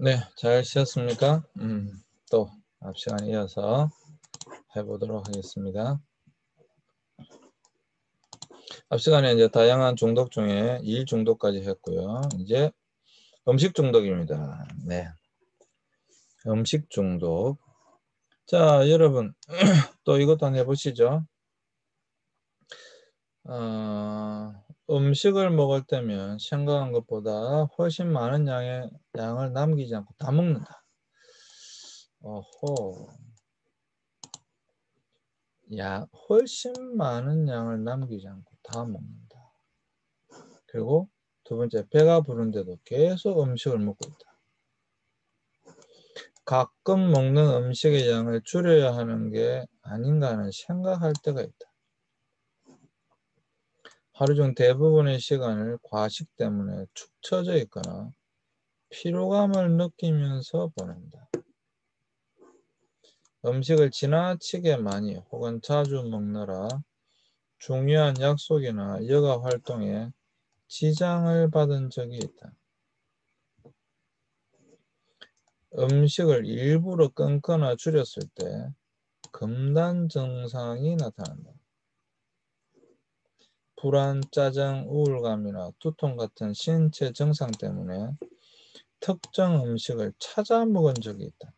네, 잘 쉬었습니까? 또 앞 시간에 이어서 해보도록 하겠습니다. 앞 시간에 이제 다양한 중독 중에 일 중독까지 했고요. 이제 음식 중독입니다. 네, 음식 중독. 자, 여러분 또 이것도 한번 해보시죠. 음식을 먹을 때면 생각한 것보다 훨씬 많은 양을 남기지 않고 다 먹는다. 어호. 훨씬 많은 양을 남기지 않고 다 먹는다. 그리고 두 번째, 배가 부른데도 계속 음식을 먹고 있다. 가끔 먹는 음식의 양을 줄여야 하는 게 아닌가 하는 생각할 때가 있다. 하루 중 대부분의 시간을 과식 때문에 축 처져 있거나 피로감을 느끼면서 보낸다. 음식을 지나치게 많이 혹은 자주 먹느라 중요한 약속이나 여가 활동에 지장을 받은 적이 있다. 음식을 일부러 끊거나 줄였을 때 금단 증상이 나타난다. 불안, 짜증, 우울감이나 두통 같은 신체 증상 때문에 특정 음식을 찾아 먹은 적이 있다.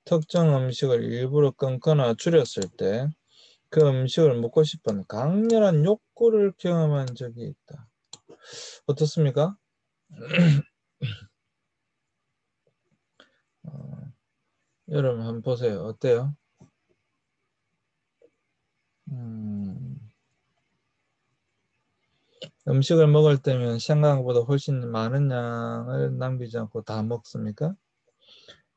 특정 음식을 일부러 끊거나 줄였을 때 그 음식을 먹고 싶은 강렬한 욕구를 경험한 적이 있다. 어떻습니까? 여러분 한번 보세요. 어때요? 음식을 먹을 때면 생각보다 보다 훨씬 많은 양을 남기지 않고 다 먹습니까?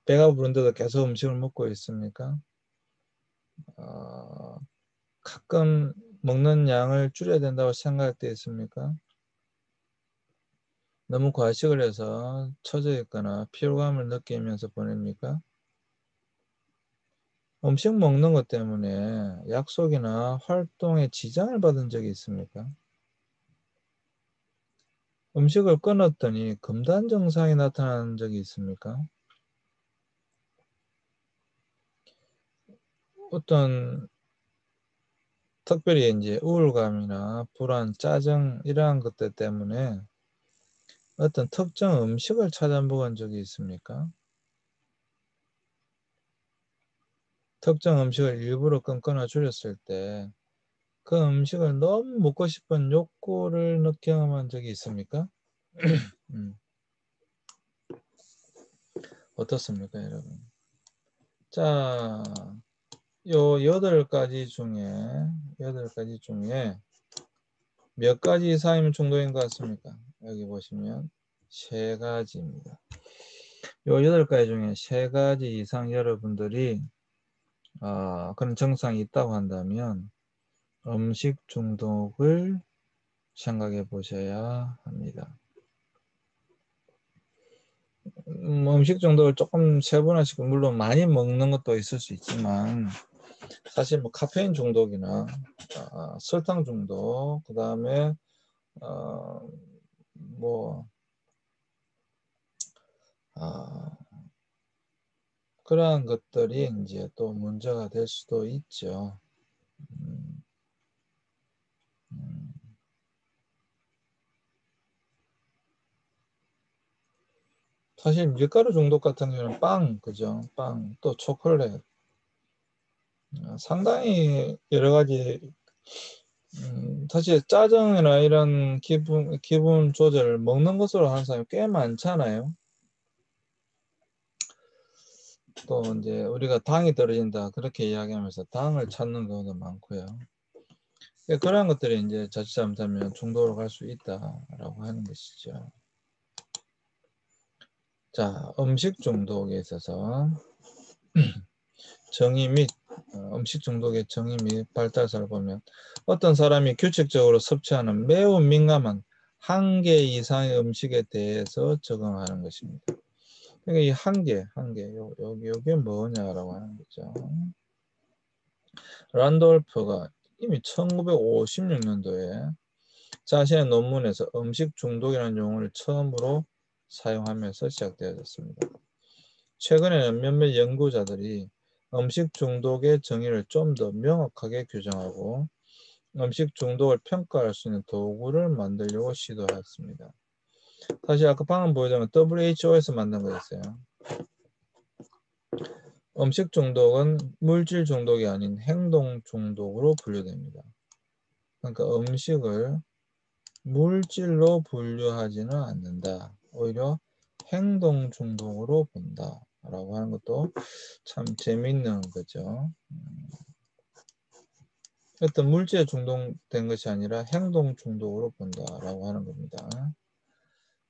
배가 부른데도 계속 음식을 먹고 있습니까? 가끔 먹는 양을 줄여야 된다고 생각할 때 있습니까? 너무 과식을 해서 처져 있거나 피로감을 느끼면서 보냅니까? 음식 먹는 것 때문에 약속이나 활동에 지장을 받은 적이 있습니까? 음식을 끊었더니 금단 증상이 나타나는 적이 있습니까? 어떤 특별히 이제 우울감이나 불안, 짜증 이러한 것들 때문에 어떤 특정 음식을 찾아 먹은 적이 있습니까? 특정 음식을 일부러 끊거나 줄였을 때 그 음식을 너무 먹고 싶은 욕구를 경험한 적이 있습니까? 음, 어떻습니까, 여러분? 자, 요 여덟 가지 중에 몇 가지 이상이면 중독인 것 같습니까? 여기 보시면 세 가지입니다. 요 여덟 가지 중에 세 가지 이상 여러분들이 그런 증상이 있다고 한다면 음식 중독을 생각해 보셔야 합니다. 음식 중독을 조금 세분화시켜 물론 많이 먹는 것도 있을 수 있지만 사실 뭐 카페인 중독이나 설탕 중독, 그 다음에 뭐 그러한 것들이 이제 또 문제가 될 수도 있죠. 음, 음. 사실 밀가루 중독 같은 경우는 빵, 그죠? 빵, 또 초콜릿. 상당히 여러 가지, 사실 짜증이나 이런 기분 조절을 먹는 것으로 하는 사람이 꽤 많잖아요. 또 이제 우리가 당이 떨어진다, 그렇게 이야기하면서 당을 찾는 경우도 많고요. 그런 것들이 이제 자칫 잘못하면 중독으로 갈 수 있다라고 하는 것이죠. 자, 음식 중독에 있어서 정의 및 음식 중독의 정의 및 발달사를 보면 어떤 사람이 규칙적으로 섭취하는 매우 민감한 한 개 이상의 음식에 대해서 적응하는 것입니다. 그러니까 이 요게 뭐냐라고 하는 거죠. 란돌프가 이미 1956년도에 자신의 논문에서 음식 중독이라는 용어를 처음으로 사용하면서 시작되어졌습니다. 최근에는 몇몇 연구자들이 음식 중독의 정의를 좀 더 명확하게 규정하고 음식 중독을 평가할 수 있는 도구를 만들려고 시도했습니다. 사실 아까 방금 보여드린 WHO에서 만든 거였어요. 음식 중독은 물질 중독이 아닌 행동 중독으로 분류됩니다. 그러니까 음식을 물질로 분류하지는 않는다. 오히려 행동 중독으로 본다. 라고 하는 것도 참 재밌는 거죠. 어떤 물질에 중독된 것이 아니라 행동 중독으로 본다라고 하는 겁니다.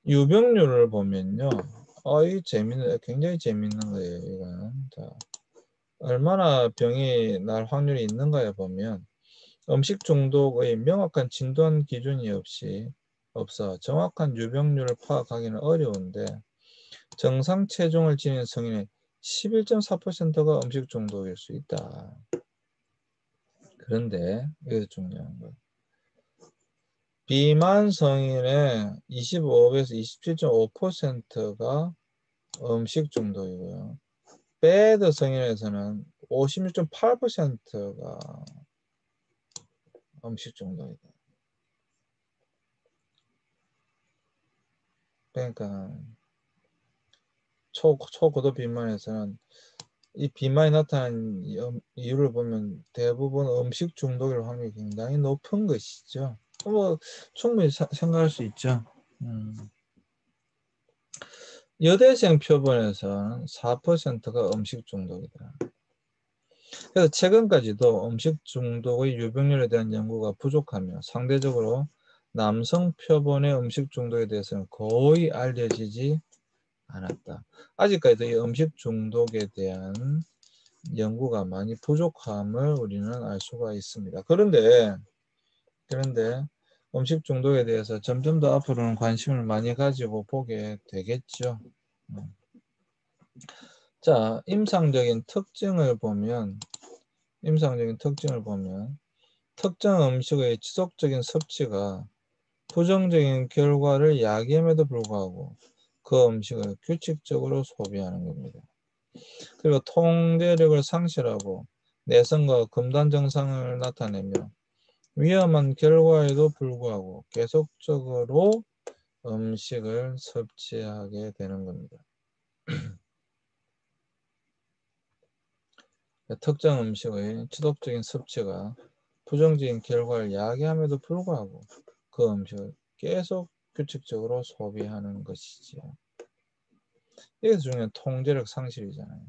유병률을 보면요. 이 굉장히 재밌는 거예요, 이건. 자, 얼마나 병이 날 확률이 있는가에 보면 음식 중독의 명확한 진단 기준이 없어 정확한 유병률을 파악하기는 어려운데 정상 체중을 지닌 성인의 11.4%가 음식 중독일 수 있다. 그런데 여기서 중요한 거. 비만 성인의 25에서 27.5%가 음식 중독이고요. 배드 성인에서는 56.8%가 음식 중독이다. 그러니까 초고도 비만에서는 이 비만이 나타난 이유를 보면 대부분 음식 중독일 확률이 굉장히 높은 것이죠. 뭐 충분히 생각할 수 있죠. 여대생 표본에서는 4%가 음식 중독이다. 그래서 최근까지도 음식 중독의 유병률에 대한 연구가 부족하며 상대적으로 남성 표본의 음식 중독에 대해서는 거의 알려지지 않았다. 아직까지도 이 음식 중독에 대한 연구가 많이 부족함을 우리는 알 수가 있습니다. 그런데 음식 중독에 대해서 점점 더 앞으로는 관심을 많이 가지고 보게 되겠죠. 자, 임상적인 특징을 보면 특정 음식의 지속적인 섭취가 부정적인 결과를 야기함에도 불구하고 그 음식을 규칙적으로 소비하는 겁니다. 그리고 통제력을 상실하고 내성과 금단 증상을 나타내며 위험한 결과에도 불구하고 계속적으로 음식을 섭취하게 되는 겁니다. 특정 음식의 지속적인 섭취가 부정적인 결과를 야기함에도 불구하고 그 음식을 계속 규칙적으로 소비하는 것이지요. 이게 중요한 통제력 상실이잖아요.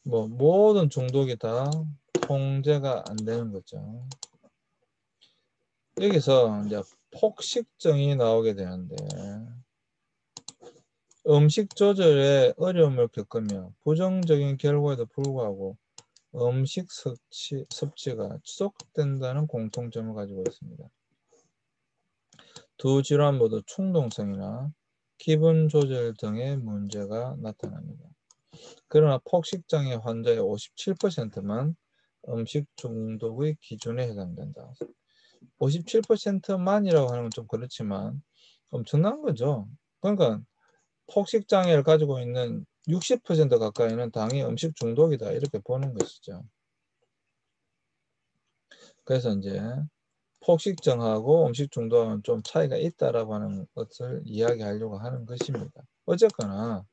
뭐 모든 중독이 다 통제가 안 되는 거죠. 여기서 이제 폭식증이 나오게 되는데 음식 조절에 어려움을 겪으며 부정적인 결과에도 불구하고 음식 섭취가 지속된다는 공통점을 가지고 있습니다. 두 질환 모두 충동성이나 기분 조절 등의 문제가 나타납니다. 그러나 폭식장애 환자의 57%만 음식 중독의 기준에 해당된다. 57%만이라고 하는 건 좀 그렇지만 엄청난 거죠. 그러니까 폭식장애를 가지고 있는 60% 가까이는 당연히 음식 중독이다 이렇게 보는 것이죠. 그래서 이제 폭식증하고 음식 중독은 좀 차이가 있다라고 하는 것을 이야기하려고 하는 것입니다. 어쨌거나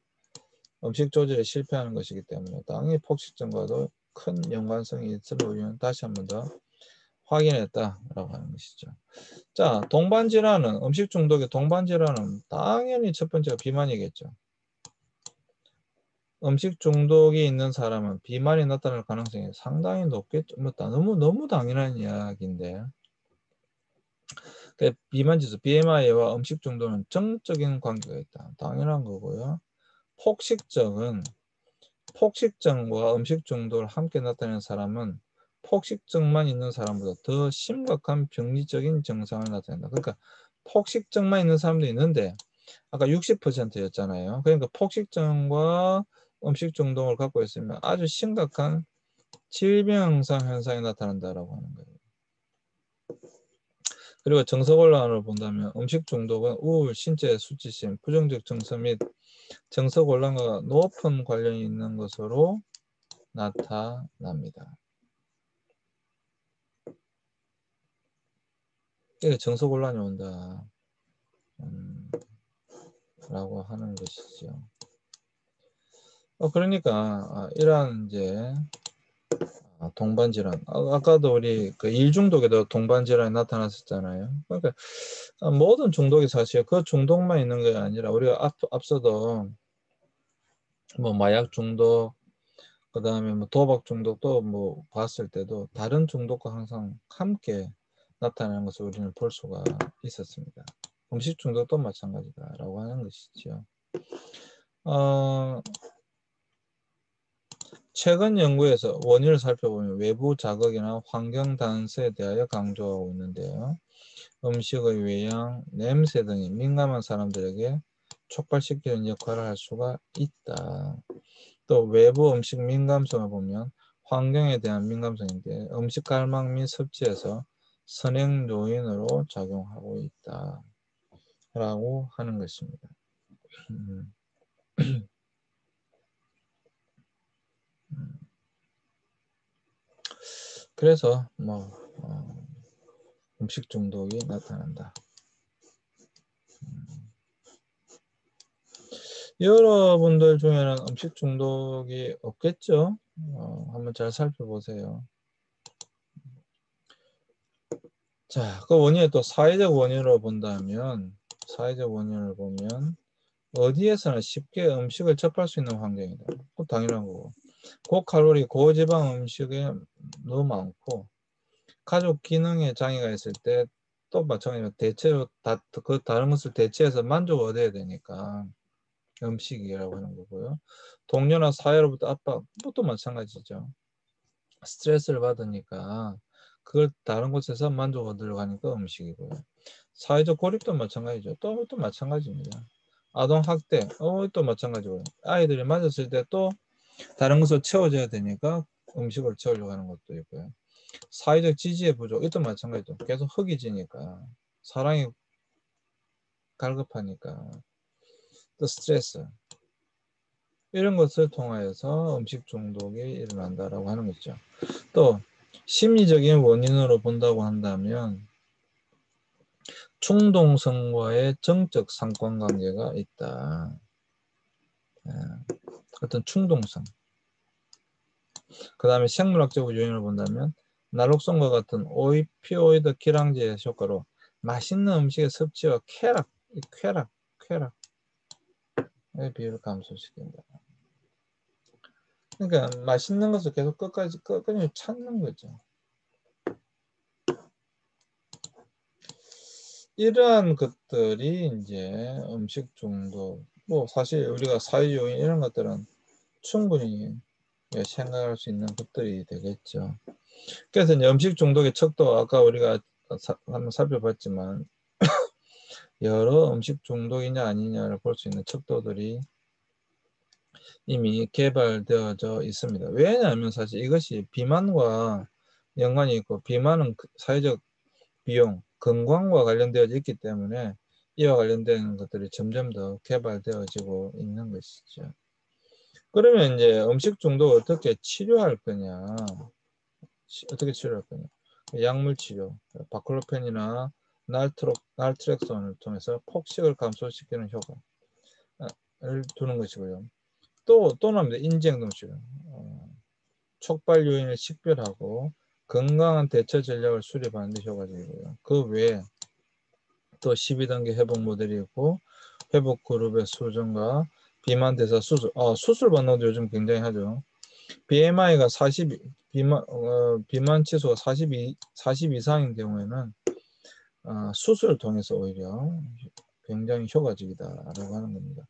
음식 조절에 실패하는 것이기 때문에 당연히 폭식증과도 큰 연관성이 있음을 우리는 다시 한 번 더 확인했다라고 하는 것이죠. 자, 동반질환은 음식 중독의 동반질환은 당연히 첫 번째가 비만이겠죠. 음식 중독이 있는 사람은 비만이 나타날 가능성이 상당히 높겠죠. 너무 당연한 이야기인데 비만 지수 BMI와 음식 중독은 정적인 관계가 있다. 당연한 거고요. 폭식증과 음식 중독을 함께 나타내는 사람은 폭식증만 있는 사람보다 더 심각한 병리적인 증상을 나타낸다. 그러니까 폭식증만 있는 사람도 있는데 아까 60%였잖아요. 그러니까 폭식증과 음식 중독을 갖고 있으면 아주 심각한 질병 형상 현상이 나타난다라고 하는 거예요. 그리고 정서곤란을 본다면 음식 중독은 우울, 신체 수치심, 부정적 정서 및 정서곤란과 높은 관련이 있는 것으로 나타납니다. 이게 정서곤란이 온다 라고 하는 것이죠. 그러니까 이러한 이제 동반질환, 아까도 우리 그 일중독에도 동반질환이 나타났었잖아요. 그러니까 모든 중독이 사실 그 중독만 있는 게 아니라 우리가 앞서도 뭐 마약 중독, 그 다음에 뭐 도박 중독도 뭐 봤을 때도 다른 중독과 항상 함께 나타나는 것을 우리는 볼 수가 있었습니다. 음식 중독도 마찬가지다라고 하는 것이죠. 최근 연구에서 원인을 살펴보면 외부 자극이나 환경 단서에 대하여 강조하고 있는데요. 음식의 외양, 냄새 등이 민감한 사람들에게 촉발시키는 역할을 할 수가 있다. 또 외부 음식 민감성을 보면 환경에 대한 민감성인데 음식 갈망 및 섭취에서 선행 요인으로 작용하고 있다. 라고 하는 것입니다. 그래서 뭐 음식 중독이 나타난다. 여러분들 중에는 음식 중독이 없겠죠? 한번 잘 살펴보세요. 자, 그 원인을 또 사회적 원인으로 본다면, 사회적 원인을 보면 어디에서나 쉽게 음식을 접할 수 있는 환경이다. 그건 당연한 거고. 고칼로리, 고지방 음식이 너무 많고, 가족 기능에 장애가 있을 때 또 마찬가지로 대체로 그 다른 것을 대체해서 만족을 얻어야 되니까 음식이라고 하는 거고요. 동료나 사회로부터 압박, 또 마찬가지죠. 스트레스를 받으니까 그걸 다른 곳에서 만족을 얻으려고 하니까 음식이고요. 사회적 고립도 마찬가지죠. 또 마찬가지입니다. 아동 학대, 또 마찬가지고요. 아이들이 맞았을 때 또 다른 것을 채워줘야 되니까 음식을 채우려고 하는 것도 있고요. 사회적 지지의 부족, 이것도 마찬가지죠. 계속 허기지니까 사랑이 갈급하니까 또 스트레스, 이런 것을 통하여서 음식 중독이 일어난다라고 하는 거죠. 또 심리적인 원인으로 본다고 한다면 충동성과의 정적 상관관계가 있다. 어떤 충동성. 그 다음에 생물학적 요인을 본다면 나록성과 같은 오피오이드 기량제의 효과로 맛있는 음식의 섭취와 쾌락의 비율을 감소시킨다. 그러니까 맛있는 것을 계속 끝까지 찾는 거죠. 이러한 것들이 이제 음식 중독, 뭐 사실 우리가 사회 요인 이런 것들은 충분히 생각할 수 있는 것들이 되겠죠. 그래서 이제 음식 중독의 척도 아까 우리가 한번 살펴봤지만 여러 음식 중독이냐 아니냐를 볼 수 있는 척도들이 이미 개발되어져 있습니다. 왜냐하면 사실 이것이 비만과 연관이 있고 비만은 사회적 비용, 건강과 관련되어 있기 때문에 이와 관련된 것들이 점점 더 개발되어지고 있는 것이죠. 그러면 이제 음식 중독 어떻게 치료할 거냐? 어떻게 치료할 거냐? 약물 치료, 바클로펜이나 날트렉선을 통해서 폭식을 감소시키는 효과를 두는 것이고요. 또 나옵니다. 인지행동 치료. 촉발 요인을 식별하고 건강한 대처 전략을 수립하는 데 효과적이고요. 그 외에 또 12단계 회복 모델이 있고 회복 그룹의 수준과 비만 대사 수술. 수술 받는 것도 요즘 굉장히 하죠. BMI가 40, 비만 치수가 40 이상인 경우에는 수술을 통해서 오히려 굉장히 효과적이다라고 하는 겁니다.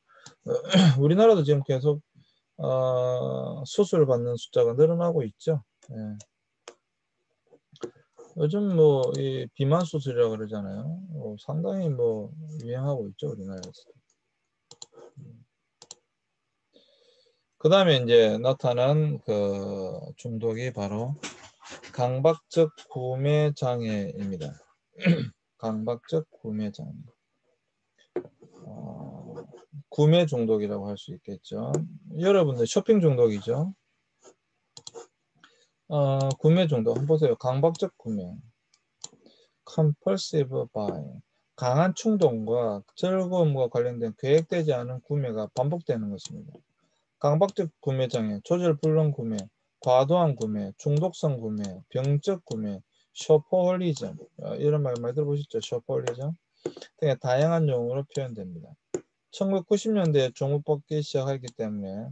우리나라도 지금 계속 수술 받는 숫자가 늘어나고 있죠. 예. 요즘 뭐 이 비만 수술이라고 그러잖아요. 상당히 뭐 유행하고 있죠, 우리나라에서. 그 다음에 이제 나타난 그 중독이 바로 강박적 구매 장애입니다. 강박적 구매장. 구매 중독이라고 할 수 있겠죠. 여러분들 쇼핑 중독이죠. 구매 중독 한번 보세요. 강박적 구매. compulsive buying. 강한 충동과 즐거움과 관련된 계획되지 않은 구매가 반복되는 것입니다. 강박적 구매장애, 조절불능 구매, 과도한 구매, 중독성 구매, 병적 구매, 쇼퍼홀리즘, 이런 말 많이 들어보셨죠? 쇼퍼홀리즘 등의 다양한 용어로 표현됩니다. 1990년대에 종목받기 시작하기 때문에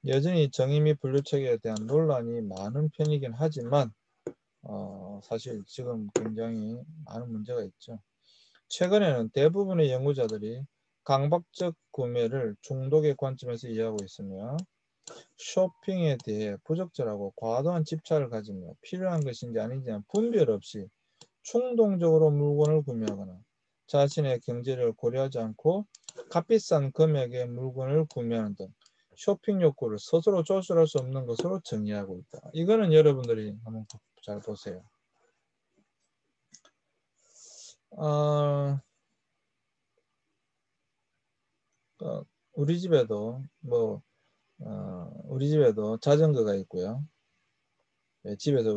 여전히 정의 및 분류 체계에 대한 논란이 많은 편이긴 하지만 사실 지금 굉장히 많은 문제가 있죠. 최근에는 대부분의 연구자들이 강박적 구매를 중독의 관점에서 이해하고 있으며 쇼핑에 대해 부적절하고 과도한 집착을 가지며 필요한 것인지 아닌지 분별 없이 충동적으로 물건을 구매하거나 자신의 경제를 고려하지 않고 값비싼 금액의 물건을 구매하는 등 쇼핑 욕구를 스스로 조절할 수 없는 것으로 정의하고 있다. 이거는 여러분들이 한번 잘 보세요. 우리 집에도 우리 집에도 자전거가 있고요. 집에서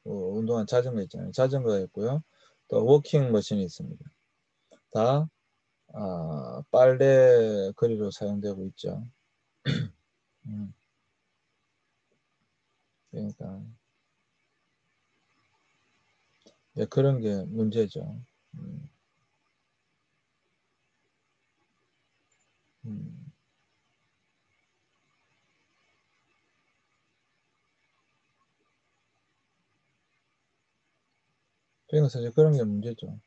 운동한 자전거 있잖아요. 자전거가 있고요. 또 워킹 머신이 있습니다. 다 빨래 거리로 사용되고 있죠. 그러니까 그런 게 문제죠. 그러니까 사실 그런 게 문제죠.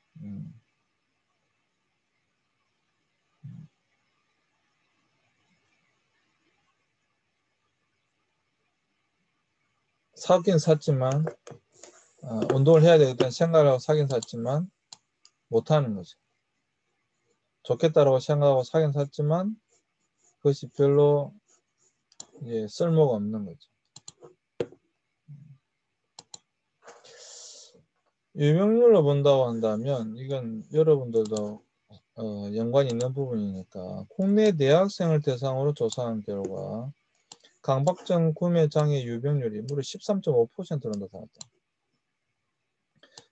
사긴 샀지만 운동을 해야 되겠다는 생각을 하고 사긴 샀지만 못하는 거죠. 좋겠다라고 생각하고 사긴 샀지만 그것이 별로 쓸모가 없는 거죠. 유명률로 본다고 한다면 이건 여러분들도 연관이 있는 부분이니까 국내 대학생을 대상으로 조사한 결과 강박증 구매 장애 유병률이 무려 13.5%로 나타났다.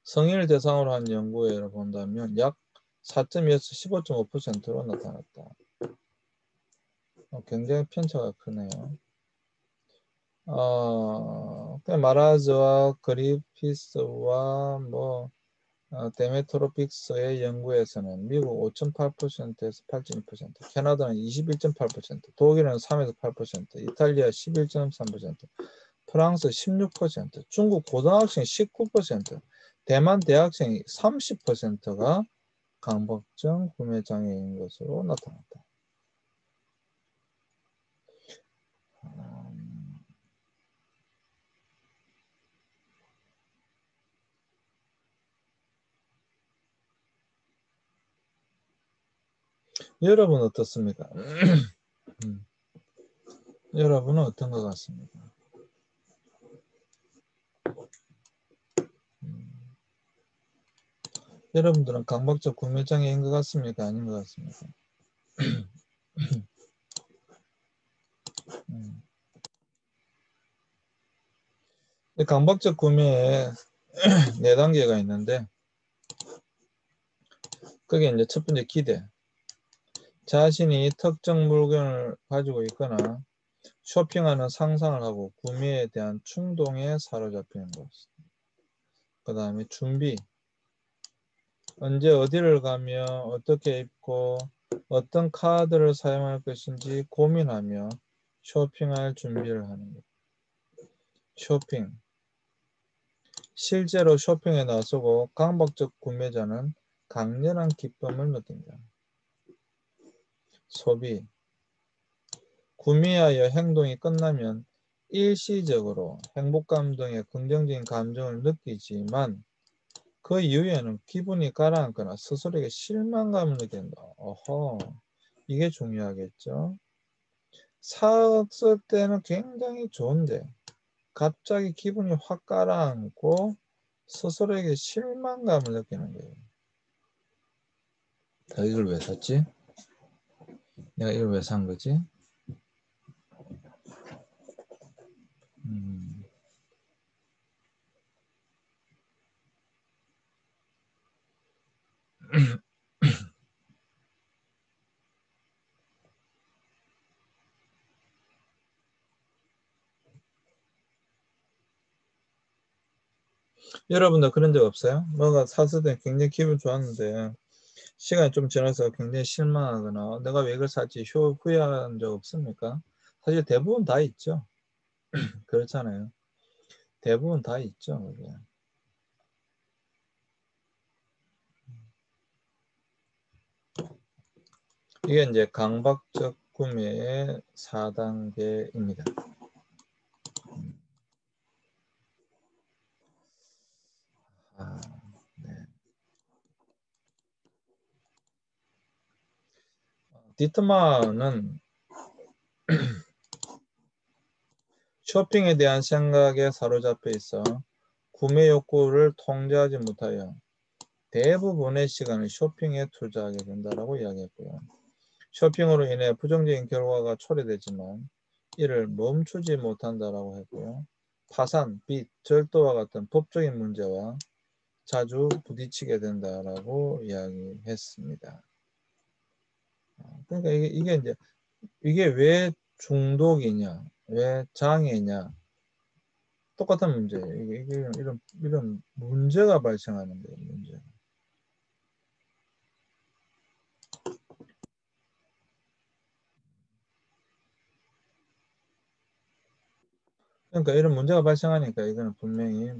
성인을 대상으로 한 연구에 본다면 약 4.2에서 15.5%로 나타났다. 굉장히 편차가 크네요. 마라즈와 그리피스와 데메트로픽스의 연구에서는 미국 5.8%에서 8.2%, 캐나다는 21.8%, 독일은 3에서 8%, 이탈리아 11.3%, 프랑스 16%, 중국 고등학생 19%, 대만 대학생이 30%가 강박증 구매 장애인 것으로 나타났다. 여러분은 어떻습니까? 여러분은 어떤 것 같습니까? 여러분들은 강박적 구매장애인 것 같습니까? 아닌 것 같습니까? 강박적 구매에 4단계가 있는데 그게 이제 첫 번째 기대. 자신이 특정 물건을 가지고 있거나 쇼핑하는 상상을 하고 구매에 대한 충동에 사로잡히는 것. 그 다음에 준비. 언제 어디를 가며 어떻게 입고 어떤 카드를 사용할 것인지 고민하며 쇼핑할 준비를 하는 것. 쇼핑. 실제로 쇼핑에 나서고 강박적 구매자는 강렬한 기쁨을 느낀다. 소비. 구매하여 행동이 끝나면 일시적으로 행복감 등의 긍정적인 감정을 느끼지만 그 이후에는 기분이 가라앉거나 스스로에게 실망감을 느낀다. 어허, 이게 중요하겠죠. 샀을 때는 굉장히 좋은데 갑자기 기분이 확 가라앉고 스스로에게 실망감을 느끼는 거예요. 이걸 왜 샀지? 내가 이걸 왜 산 거지? 여러분도 그런 적 없어요? 뭐가 샀을 때 굉장히 기분 좋았는데 시간이 좀 지나서 굉장히 실망하거나 내가 왜 이걸 샀지 후회한 적 없습니까? 사실 대부분 다 있죠. 그렇잖아요. 대부분 다 있죠. 그게. 이게 이제 강박적 구매의 4단계입니다. 네. 디트마는 쇼핑에 대한 생각에 사로잡혀 있어 구매 욕구를 통제하지 못하여 대부분의 시간을 쇼핑에 투자하게 된다라고 이야기했고요. 쇼핑으로 인해 부정적인 결과가 초래되지만 이를 멈추지 못한다라고 했고요. 파산, 빚, 절도와 같은 법적인 문제와 자주 부딪히게 된다라고 이야기했습니다. 그러니까 이게 이제 이게 왜 중독이냐, 왜 장애냐, 똑같은 문제예요. 이게 이런 문제가 발생하는 거예요. 문제. 그러니까 이런 문제가 발생하니까 이거는 분명히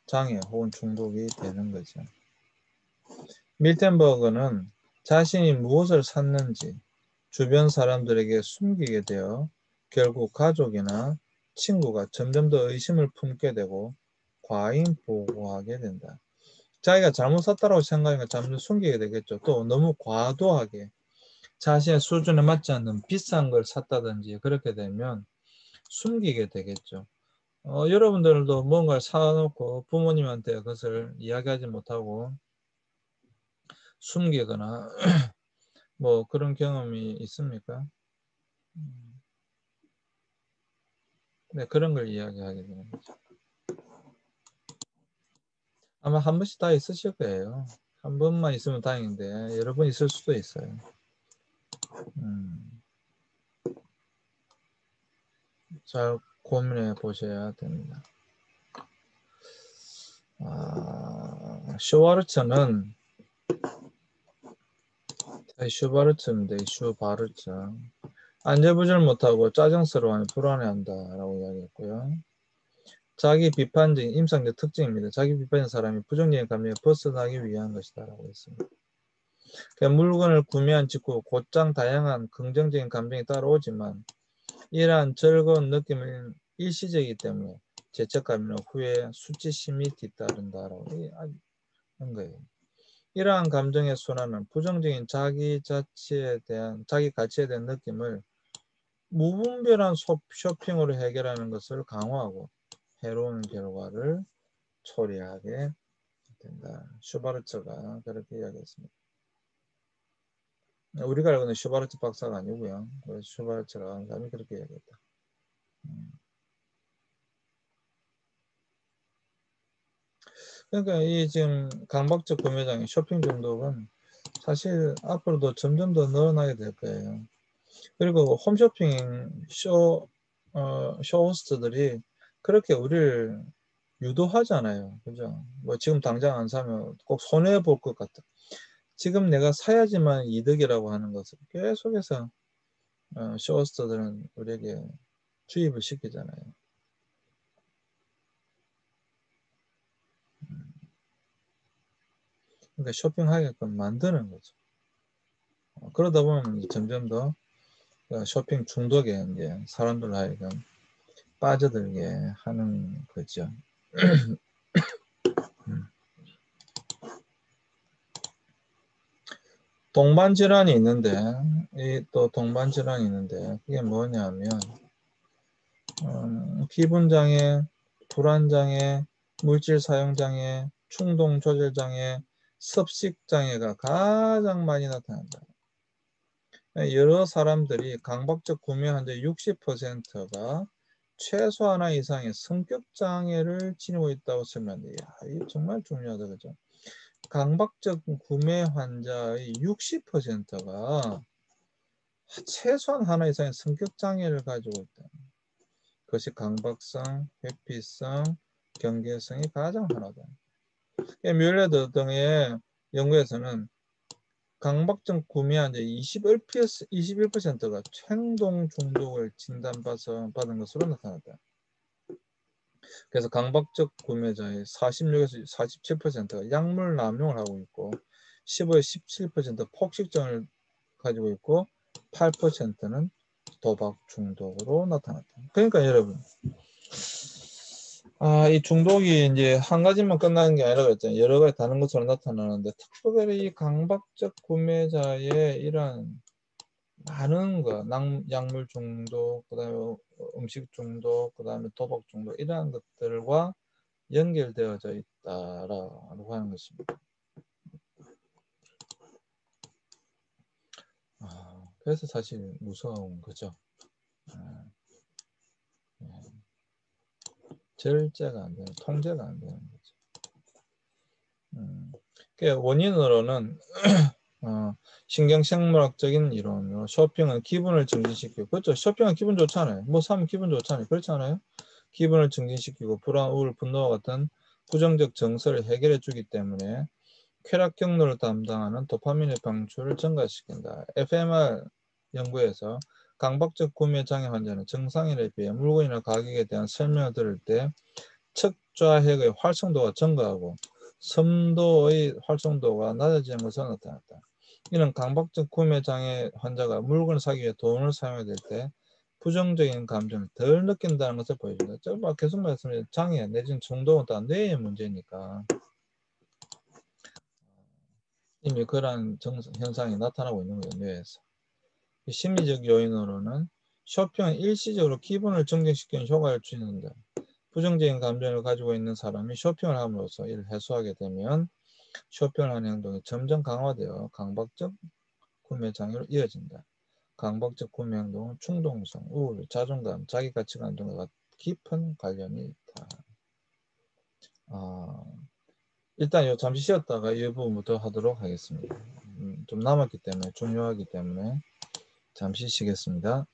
장애 혹은 중독이 되는 거죠. 밀텐버그는 자신이 무엇을 샀는지 주변 사람들에게 숨기게 되어 결국 가족이나 친구가 점점 더 의심을 품게 되고 과잉 보고하게 된다. 자기가 잘못 샀다고 생각하니까 잠시 숨기게 되겠죠. 또 너무 과도하게 자신의 수준에 맞지 않는 비싼 걸 샀다든지 그렇게 되면 숨기게 되겠죠. 여러분들도 뭔가를 사놓고 부모님한테 그것을 이야기하지 못하고 숨기거나 뭐 그런 경험이 있습니까? 네, 그런 걸 이야기하게 되는 거죠. 아마 한 번씩 다 있으실 거예요. 한 번만 있으면 다행인데 여러 번 있을 수도 있어요. 잘 고민해 보셔야 됩니다. 슈바르츠는 슈바르츠 안절부절 못하고 짜증스러워하며 불안해한다라고 이야기했고요. 자기 비판적인 임상적 특징입니다. 자기 비판적인 사람이 부정적인 감정에 벗어나기 위한 것이다라고 했습니다. 그러니까 물건을 구매한 직후 곧장 다양한 긍정적인 감정이 따라오지만 이러한 즐거운 느낌은 일시적이기 때문에 죄책감이나 후회, 수치심이 뒤따른다라고 하는 거예요. 이러한 감정의 순환은 부정적인 자기 가치에 대한 느낌을 무분별한 쇼핑으로 해결하는 것을 강화하고 해로운 결과를 초래하게 된다. 슈바르츠가 그렇게 이야기했습니다. 우리가 알고 있는 슈바르츠 박사가 아니고요. 슈바르츠가 한 사람이 그렇게 이야기했다. 그러니까 이 지금 강박적 구매장애 쇼핑 중독은 사실 앞으로도 점점 더 늘어나게 될 거예요. 그리고 홈쇼핑 쇼호스트들이 그렇게 우리를 유도하잖아요. 그죠? 뭐 지금 당장 안 사면 꼭 손해볼 것 같다. 지금 내가 사야지만 이득이라고 하는 것을 계속해서 쇼호스트들은 우리에게 주입을 시키잖아요. 그러니까 쇼핑하게끔 만드는 거죠. 그러다 보면 점점 더 쇼핑 중독에 이제 사람들 하여금 빠져들게 하는 거죠. 동반 질환이 있는데 또 동반 질환이 있는데 그게 뭐냐면 기분 장애, 불안 장애, 물질 사용 장애, 충동 조절 장애, 섭식장애가 가장 많이 나타난다. 여러 사람들이 강박적 구매 환자의 60%가 최소 하나 이상의 성격장애를 지니고 있다고 설명해요. 이게 정말 중요하다, 그죠? 강박적 구매 환자의 60%가 최소한 하나 이상의 성격장애를 가지고 있다. 그것이 강박성, 회피성, 경계성이 가장 흔하다. 뮬레더 등의 연구에서는 강박적 구매 환자 21%가 행동 중독을 진단받은 것으로 나타났다. 그래서 강박적 구매자의 46에서 47%가 약물 남용을 하고 있고 15에서 17% 폭식증을 가지고 있고 8%는 도박 중독으로 나타났다. 그러니까 여러분, 이 중독이 이제 한 가지만 끝나는 게 아니라 그랬잖아요. 여러 가지 다른 것으로 나타나는데 특별히 이 강박적 구매자의 이런 많은 거, 약물 중독, 그다음에 음식 중독, 그다음에 도박 중독 이러한 것들과 연결되어져 있다라고 하는 것입니다. 그래서 사실 무서운 거죠. 절제가 안 되는, 통제가 안 되는 거죠. 원인으로는 신경생물학적인 이론으로 쇼핑은 기분을 증진시키고, 그렇죠? 쇼핑은 기분 좋잖아요. 뭐 사면 기분 좋잖아요. 그렇지 않아요? 기분을 증진시키고 불안, 우울, 분노와 같은 부정적 정서를 해결해 주기 때문에 쾌락 경로를 담당하는 도파민의 방출을 증가시킨다. fMR 연구에서 강박적 구매 장애 환자는 정상인에 비해 물건이나 가격에 대한 설명을 들을 때 척좌핵의 활성도가 증가하고 섬도의 활성도가 낮아지는 것을 나타났다. 이는 강박적 구매 장애 환자가 물건을 사기 위해 돈을 사용해야 될 때 부정적인 감정을 덜 느낀다는 것을 보여준다. 제가 계속 말씀드린 장애 내지는 중독은 다 뇌의 문제니까 이미 그러한 현상이 나타나고 있는 거예요. 뇌에서. 심리적 요인으로는 쇼핑은 일시적으로 기분을 증진시키는 효과를 주는데 부정적인 감정을 가지고 있는 사람이 쇼핑을 함으로써 이를 해소하게 되면 쇼핑을 하는 행동이 점점 강화되어 강박적 구매 장애로 이어진다. 강박적 구매 행동은 충동성, 우울, 자존감, 자기가치관 등과 깊은 관련이 있다. 일단 잠시 쉬었다가 이 부분부터 하도록 하겠습니다. 좀 남았기 때문에 중요하기 때문에 잠시 쉬겠습니다.